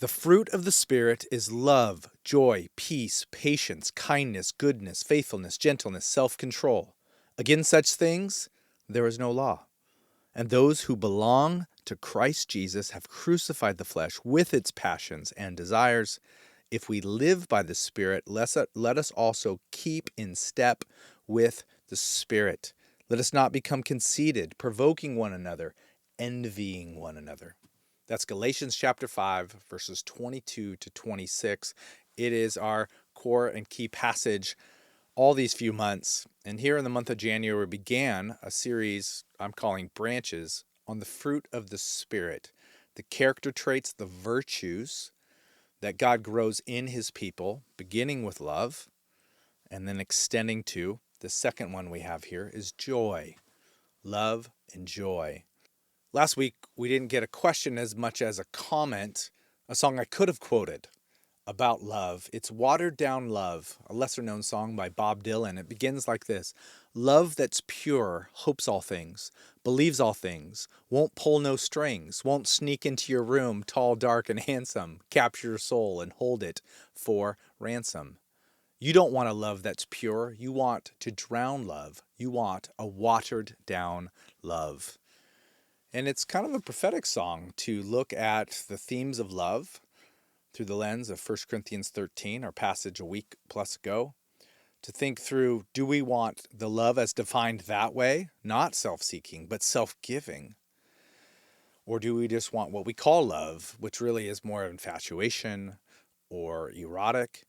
The fruit of the Spirit is love, joy, peace, patience, kindness, goodness, faithfulness, gentleness, self-control. Against such things there is no law. And those who belong to Christ Jesus have crucified the flesh with its passions and desires. If we live by the Spirit, let us also keep in step with the Spirit. Let us not become conceited, provoking one another, envying one another. That's Galatians chapter 5, verses 22 to 26. It is our core and key passage all these few months. And here in the month of January, we began a series I'm calling Branches on the fruit of the Spirit, the character traits, the virtues that God grows in his people, beginning with love and then extending to the second one we have here is joy, love and joy. Last week, we didn't get a question as much as a comment, a song I could have quoted about love. It's Watered Down Love, a lesser-known song by Bob Dylan. It begins like this: love that's pure, hopes all things, believes all things, won't pull no strings, won't sneak into your room, tall, dark, and handsome, capture your soul and hold it for ransom. You don't want a love that's pure. You want to drown love. You want a watered-down love. And it's kind of a prophetic song to look at the themes of love through the lens of 1 Corinthians 13, our passage a week plus ago, to think through, do we want the love as defined that way, not self-seeking, but self-giving? Or do we just want what we call love, which really is more infatuation or erotic?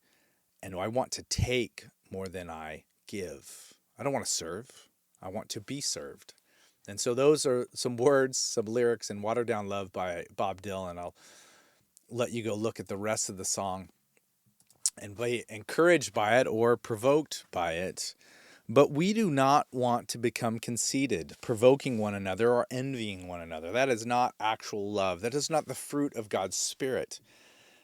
And I want to take more than I give. I don't want to serve. I want to be served. And so those are some words, some lyrics in Watered Down Love by Bob Dylan. I'll let you go look at the rest of the song and be encouraged by it or provoked by it. But we do not want to become conceited, provoking one another or envying one another. That is not actual love. That is not the fruit of God's Spirit.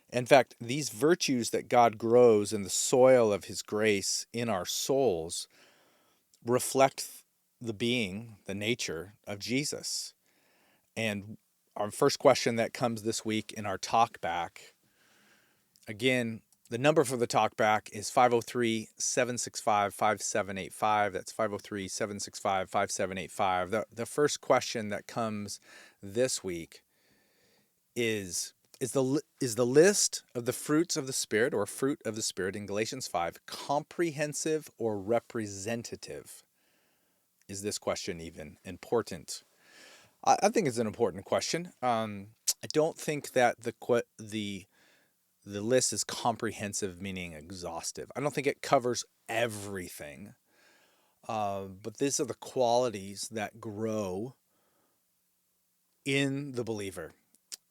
In fact, these virtues that God grows in the soil of his grace in our souls reflect the being, the nature of Jesus. And our first question that comes this week in our Talkback, again, the number for the Talkback is 503-765-5785. That's 503-765-5785. The first question that comes this week is the list of the fruits of the Spirit or fruit of the Spirit in Galatians 5 comprehensive or representative? Is this question even important? I think it's an important question. I don't think that the list is comprehensive, meaning exhaustive. I don't think it covers everything. But these are the qualities that grow in the believer.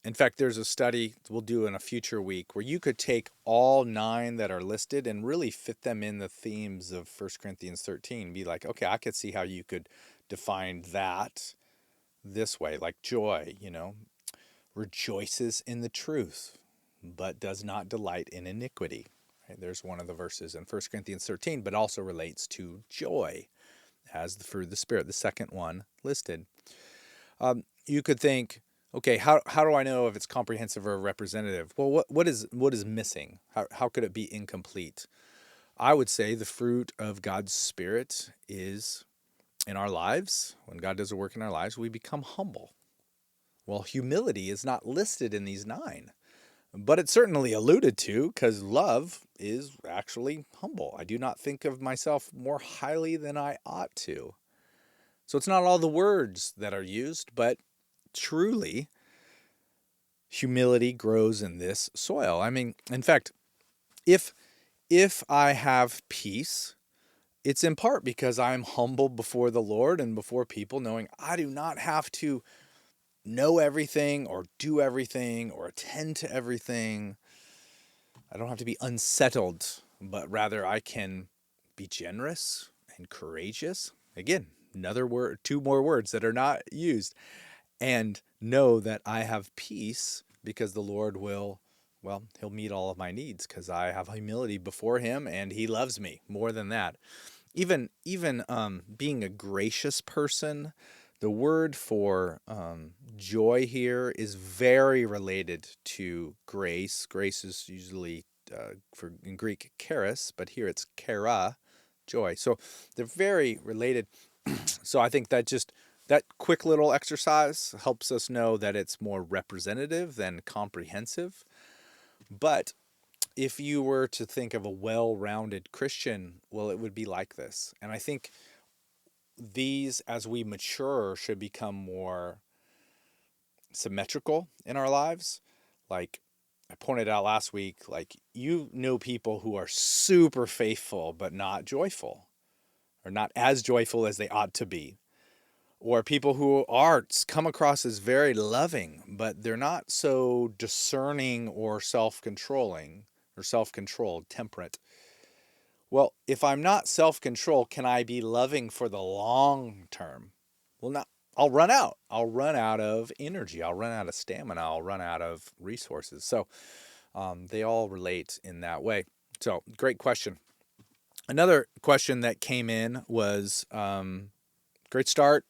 In fact, there's a study we'll do in a future week where you could take all 9 that are listed and really fit them in the themes of 1 Corinthians 13. Be like, okay, I could see how you could define that this way, like joy, rejoices in the truth, but does not delight in iniquity. Right? There's one of the verses in 1 Corinthians 13, but also relates to joy as the fruit of the Spirit, the second one listed. You could think, okay, how do I know if it's comprehensive or representative? Well, what is missing? How could it be incomplete? I would say the fruit of God's Spirit is in our lives. When God does a work in our lives, we become humble. Well, humility is not listed in these 9, but it's certainly alluded to because love is actually humble. I do not think of myself more highly than I ought to. So it's not all the words that are used, but truly, humility grows in this soil. I mean, in fact, if I have peace, it's in part because I'm humble before the Lord and before people, knowing I do not have to know everything or do everything or attend to everything. I don't have to be unsettled, but rather I can be generous and courageous. Again, another word, 2 more words that are not used. And know that I have peace because the Lord will, he'll meet all of my needs because I have humility before him and he loves me more than that. Even being a gracious person The word for joy here is very related to grace. Grace is usually in Greek charis, but here it's chara, joy. So they're very related. So I think that quick little exercise helps us know that it's more representative than comprehensive. But if you were to think of a well-rounded Christian, well, it would be like this. And I think these, as we mature, should become more symmetrical in our lives. Like I pointed out last week, like you know people who are super faithful but not joyful, or not as joyful as they ought to be. Or people who are come across as very loving, but they're not so discerning or self-controlling or self-controlled, temperate. Well, if I'm not self-controlled, can I be loving for the long term? Well, not. I'll run out. I'll run out of energy. I'll run out of stamina. I'll run out of resources. So they all relate in that way. So great question. Another question that came in was great start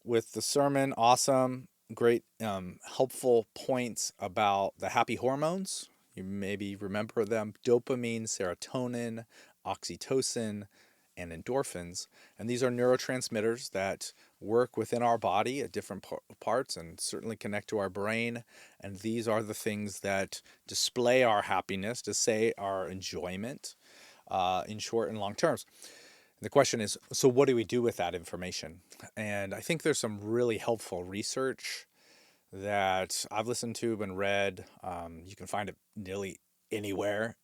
with the sermon. Awesome. Great helpful points about the happy hormones. You maybe remember them: dopamine, serotonin, oxytocin, and endorphins. And these are neurotransmitters that work within our body at different parts and certainly connect to our brain. And these are the things that display our happiness, display our enjoyment in short and long terms. The question is, so what do we do with that information? And I think there's some really helpful research that I've listened to and read. You can find it nearly anywhere,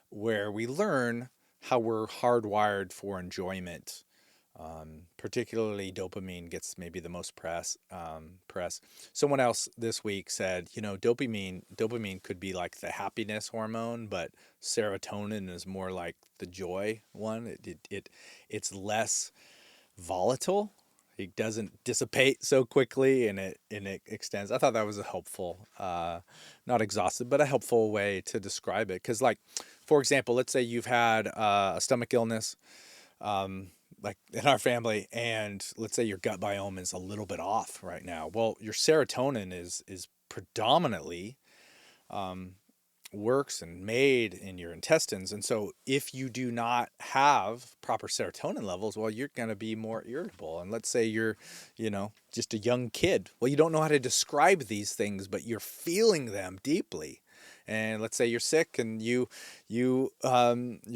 where we learn how we're hardwired for enjoyment. Particularly dopamine gets maybe the most press. Someone else this week said, dopamine could be like the happiness hormone, but serotonin is more like the joy one. It's less volatile. It doesn't dissipate so quickly, and it extends. I thought that was a helpful, not exhaustive, but a helpful way to describe it. Because, like, for example, let's say you've had a stomach illness, like in our family, and let's say your gut biome is a little bit off right now. Well, your serotonin is predominantly works and made in your intestines. And so if you do not have proper serotonin levels, well, you're going to be more irritable. And let's say you're, just a young kid. Well, you don't know how to describe these things, but you're feeling them deeply. And let's say you're sick and your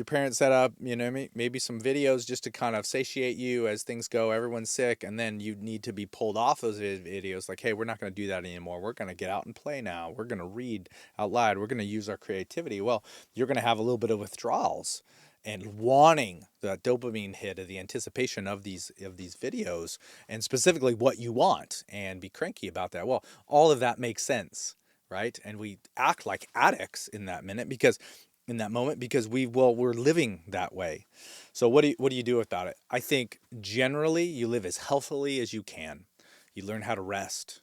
parents set up, maybe some videos just to kind of satiate you as things go. Everyone's sick, and then you need to be pulled off those videos. Like, hey, we're not going to do that anymore. We're going to get out and play now. We're going to read out loud. We're going to use our creativity. Well, you're going to have a little bit of withdrawals and wanting the dopamine hit of the anticipation of these videos, and specifically what you want, and be cranky about that. Well, all of that makes sense, right? And we act like addicts in that moment because we're living that way. So what do you do about it? I think generally you live as healthily as you can. You learn how to rest,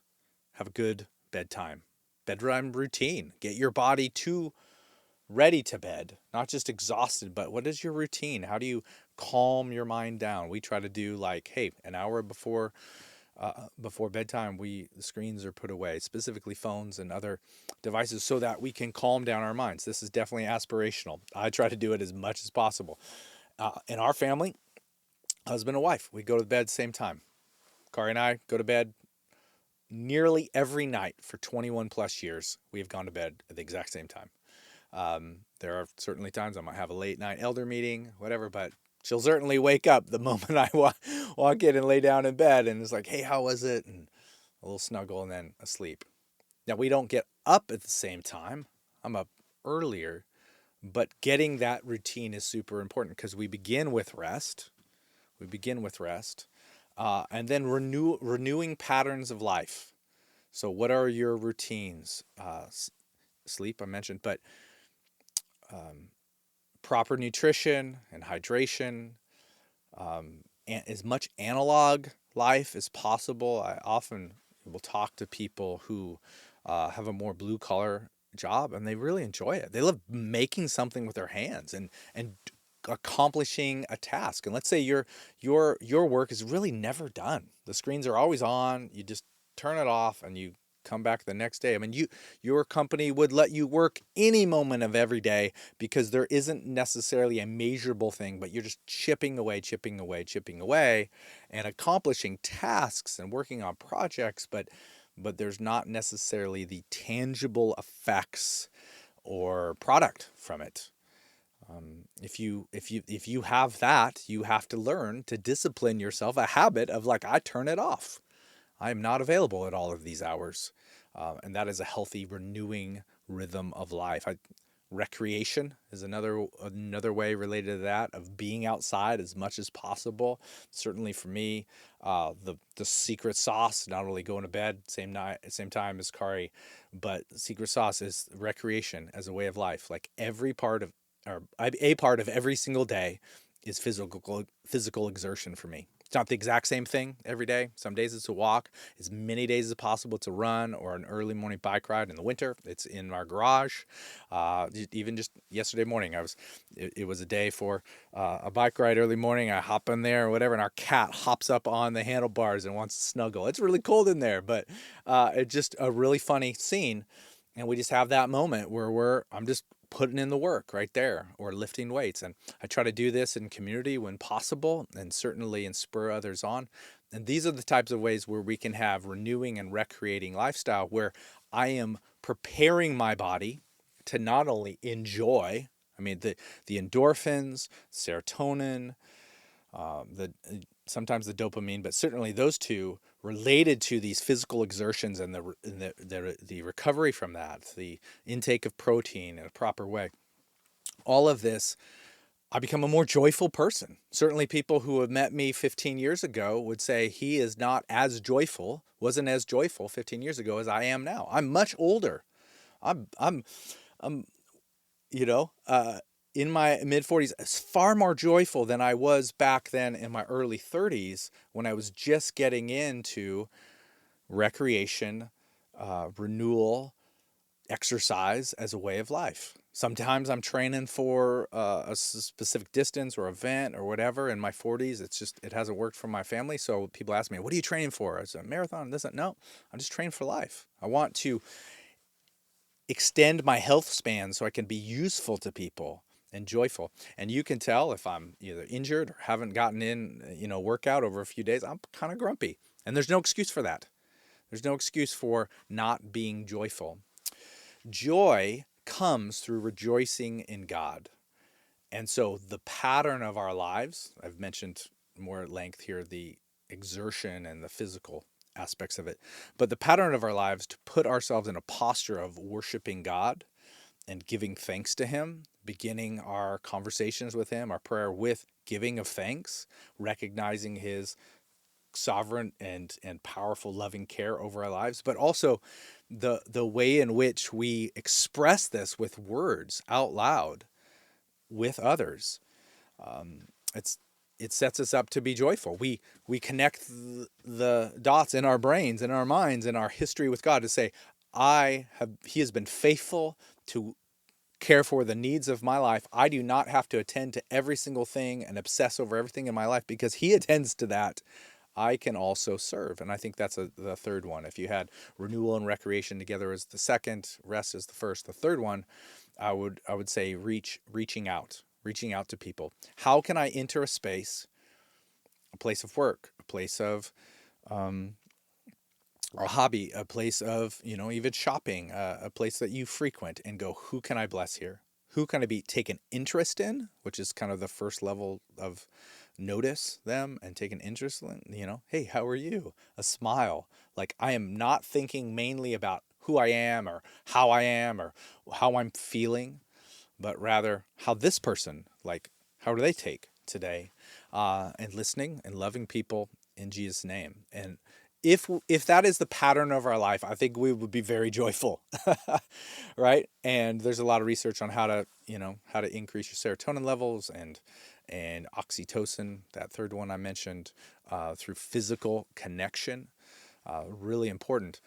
have a good bedtime routine, get your body to ready to bed, not just exhausted, but what is your routine? How do you calm your mind down? We try to do, like, hey, an hour before bedtime, the screens are put away, specifically phones and other devices, so that we can calm down our minds. This is definitely aspirational. I try to do it as much as possible. In our family, husband and wife, we go to bed same time. Kari and I go to bed nearly every night for 21 plus years. We have gone to bed at the exact same time. There are certainly times I might have a late night elder meeting, whatever, but she'll certainly wake up the moment I walk in and lay down in bed, and it's like, hey, how was it? And a little snuggle and then asleep. Now, we don't get up at the same time. I'm up earlier, but getting that routine is super important because we begin with rest. And then renewing patterns of life. So what are your routines? Sleep, I mentioned, but proper nutrition and hydration, and as much analog life as possible. I often will talk to people who have a more blue collar job, and they really enjoy it. They love making something with their hands and accomplishing a task. And let's say your work is really never done. The screens are always on. You just turn it off and you come back the next day. I mean, your company would let you work any moment of every day because there isn't necessarily a measurable thing, but you're just chipping away, chipping away, chipping away, and accomplishing tasks and working on projects, but there's not necessarily the tangible effects or product from it. If you have that, you have to learn to discipline yourself, a habit of like, I turn it off. I am not available at all of these hours. And that is a healthy, renewing rhythm of life. Recreation is another way related to that, of being outside as much as possible. Certainly for me, the secret sauce, not only going to bed same time as Kari, but secret sauce is recreation as a way of life. Like every part of or a part of every single day is physical exertion for me. It's not the exact same thing every day. Some days it's a walk. As many days as possible it's a run or an early morning bike ride. In the winter, it's in our garage. Even just yesterday morning, it was a day for a bike ride early morning. I hop in there or whatever, and our cat hops up on the handlebars and wants to snuggle. It's really cold in there, but it's just a really funny scene. And we just have that moment where I'm just putting in the work right there, or lifting weights. And I try to do this in community when possible, and certainly inspire others on. And these are the types of ways where we can have renewing and recreating lifestyle, where I am preparing my body to not only enjoy, I mean, the endorphins, serotonin, the sometimes the dopamine, but certainly those two related to these physical exertions and the recovery from that, the intake of protein in a proper way. All of this, I become a more joyful person. Certainly people who have met me 15 years ago would say he is not as joyful, wasn't as joyful 15 years ago as I am now. I'm much older. I'm you know, in my mid 40s, far more joyful than I was back then in my early 30s, when I was just getting into recreation, renewal, exercise as a way of life. Sometimes I'm training for a specific distance or event or whatever. In my 40s, it hasn't worked for my family. So people ask me, what are you training for? I said, marathon, this, no, I'm just training for life. I want to extend my health span so I can be useful to people and joyful. And you can tell if I'm either injured or haven't gotten in, workout over a few days, I'm kind of grumpy. And there's no excuse for that. There's no excuse for not being joyful. Joy comes through rejoicing in God. And so the pattern of our lives, I've mentioned more at length here, the exertion and the physical aspects of it, but the pattern of our lives to put ourselves in a posture of worshiping God and giving thanks to Him, beginning our conversations with Him, our prayer with giving of thanks, recognizing His sovereign and powerful loving care over our lives, but also the way in which we express this with words out loud with others. It sets us up to be joyful. We connect the dots in our brains, in our minds, in our history with God to say, He has been faithful to care for the needs of my life. I do not have to attend to every single thing and obsess over everything in my life because He attends to that. I can also serve. And I think that's the third one. If you had renewal and recreation together as the second, rest as the first, the third one, I would say reaching out to people. How can I enter a space, a place of work, a place of or a hobby, a place of, even shopping, a place that you frequent, and go, who can I bless here? Who can I take an interest in, which is kind of the first level of notice them and take an interest in, hey, how are you? A smile. Like, I am not thinking mainly about who I am or how I'm feeling, but rather how this person, like, how do they take today? And listening and loving people in Jesus' name. And if that is the pattern of our life, I think we would be very joyful, right? And there's a lot of research on how to increase your serotonin levels and oxytocin, that third one I mentioned, through physical connection, really important.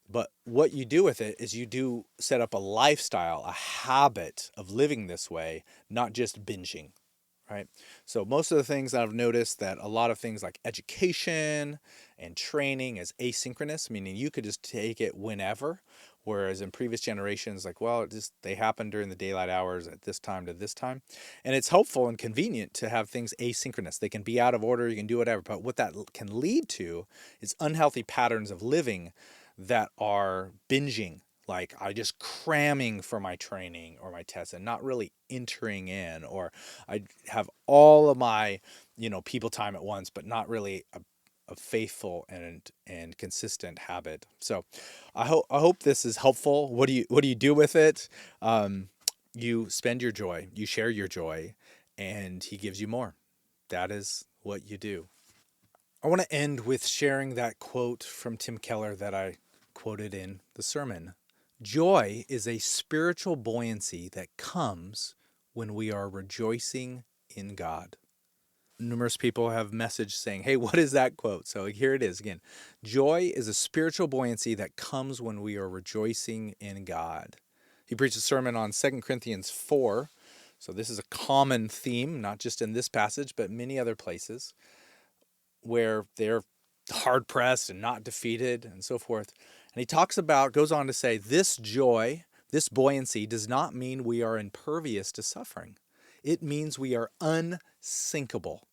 But what you do with it is you do set up a lifestyle, a habit of living this way, not just binging, right? So most of the things I've noticed that a lot of things like education and training is asynchronous, meaning you could just take it whenever. Whereas in previous generations, like, well, they happen during the daylight hours at this time to this time. And it's helpful and convenient to have things asynchronous. They can be out of order, you can do whatever. But what that can lead to is unhealthy patterns of living that are binging, like I just cramming for my training or my tests and not really entering in, or I have all of my, people time at once, but not really a faithful and consistent habit. So I hope this is helpful. What do you do with it? You spend your joy, you share your joy, and he gives you more. That is what you do. I want to end with sharing that quote from Tim Keller that I quoted in the sermon. Joy is a spiritual buoyancy that comes when we are rejoicing in God. Numerous people have messaged saying, hey, what is that quote? So here it is again. Joy is a spiritual buoyancy that comes when we are rejoicing in God. He preached a sermon on 2 Corinthians 4. So this is a common theme, not just in this passage, but many other places where they're hard pressed and not defeated and so forth. And he goes on to say, this joy, this buoyancy does not mean we are impervious to suffering. It means we are unsinkable.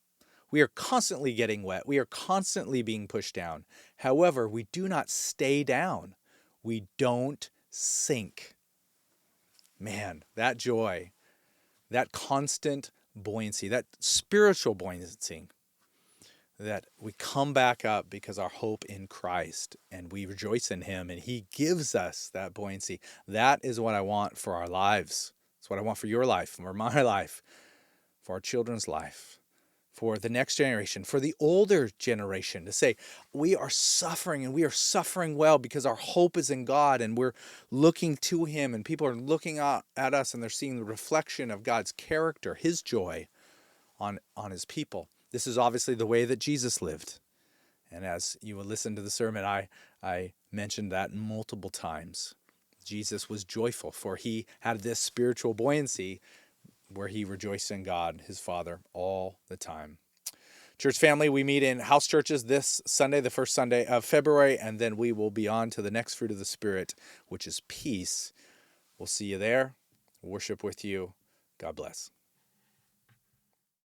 We are constantly getting wet. We are constantly being pushed down. However, we do not stay down. We don't sink. Man, that joy, that constant buoyancy, that spiritual buoyancy, that we come back up because our hope in Christ and we rejoice in him and he gives us that buoyancy. That is what I want for our lives. It's what I want for your life, for my life, for our children's life, for the next generation, for the older generation, to say we are suffering and we are suffering well because our hope is in God and we're looking to him, and people are looking at us and they're seeing the reflection of God's character, his joy on his people. This is obviously the way that Jesus lived. And as you will listen to the sermon, I mentioned that multiple times. Jesus was joyful, for he had this spiritual buoyancy where he rejoiced in God, his Father, all the time. Church family, we meet in house churches this Sunday, the first Sunday of February, and then we will be on to the next fruit of the Spirit, which is peace. We'll see you there. Worship with you. God bless.